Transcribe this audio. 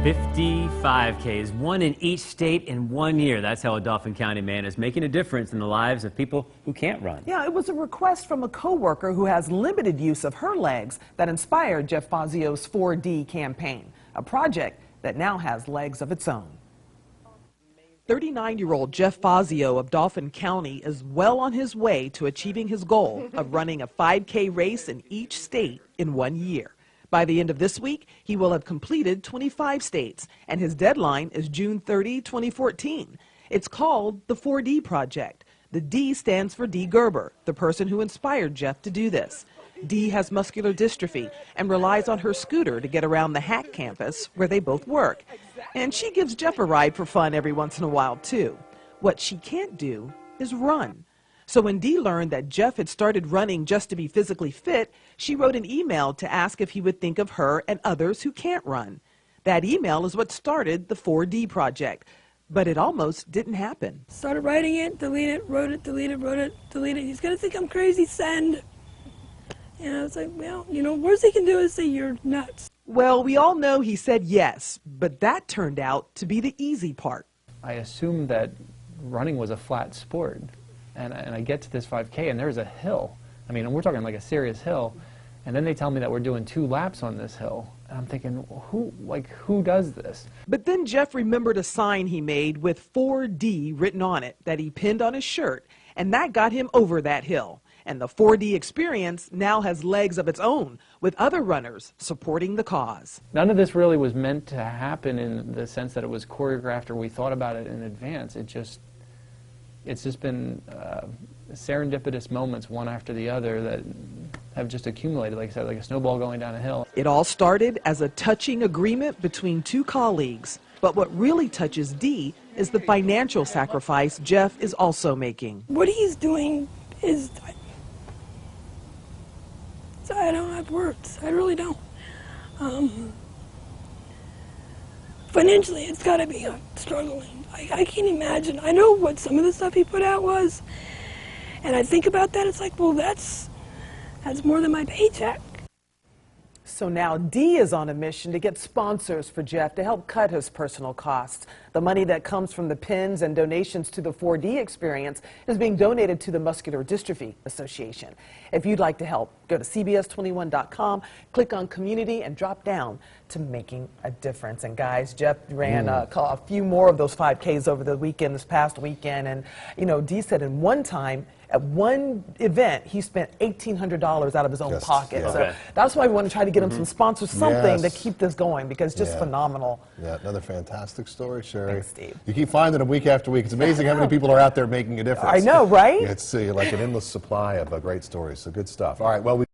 55Ks, one in each state in 1 year. That's how a Dauphin County man is making a difference in the lives of people who can't run. Yeah, it was a request from a coworker who has limited use of her legs that inspired Jeff Fazio's 4D campaign, a project that now has legs of its own. 39-year-old Jeff Fazio of Dauphin County is well on his way to achieving his goal of running a 5K race in each state in 1 year. By the end of this week, he will have completed 25 states, and his deadline is June 30, 2014. It's called the 4D Project. The D stands for Dee Gerber, the person who inspired Jeff to do this. Dee has muscular dystrophy and relies on her scooter to get around the Hack campus where they both work. And she gives Jeff a ride for fun every once in a while, too. What she can't do is run. So when Dee learned that Jeff had started running just to be physically fit, she wrote an email to ask if he would think of her and others who can't run. That email is what started the 4D Project, but it almost didn't happen. Started writing it, delete it, wrote it, delete it, wrote it, delete it. He's going to think I'm crazy, send. And I was like, well, worst he can do is say you're nuts. Well, we all know he said yes, but that turned out to be the easy part. I assumed that running was a flat sport. And I get to this 5K, and there's a hill. I mean, we're talking like a serious hill. And then they tell me that we're doing 2 laps on this hill. And I'm thinking, who does this? But then Jeff remembered a sign he made with 4D written on it that he pinned on his shirt. And that got him over that hill. And the 4D experience now has legs of its own, with other runners supporting the cause. None of this really was meant to happen in the sense that it was choreographed or we thought about it in advance. It's just been serendipitous moments, one after the other, that have just accumulated, like I said, like a snowball going down a hill. It all started as a touching agreement between 2 colleagues. But what really touches Dee is the financial sacrifice Jeff is also making. What he's doing is, I don't have words. I really don't. Financially, it's got to be struggling. I can't imagine. I know what some of the stuff he put out was, and I think about that, it's like, well, that's more than my paycheck. So now Dee is on a mission to get sponsors for Jeff to help cut his personal costs. The money that comes from the pins and donations to the 4D experience is being donated to the Muscular Dystrophy Association. If you'd like to help, go to CBS21.com, click on Community, and drop down to Making a Difference. And guys, Jeff ran a few more of those 5Ks over the weekend, this past weekend. And, Dee said in one time, at one event, he spent $1,800 out of his own pocket. Yeah. So that's why we want to try to get him some sponsors, something to keep this going, because it's just phenomenal. Yeah, another fantastic story, Sherry. Thanks, Steve. You keep finding them week after week. It's amazing how many people are out there making a difference. I know, right? It's like an endless supply of great stories, so good stuff. All right, well,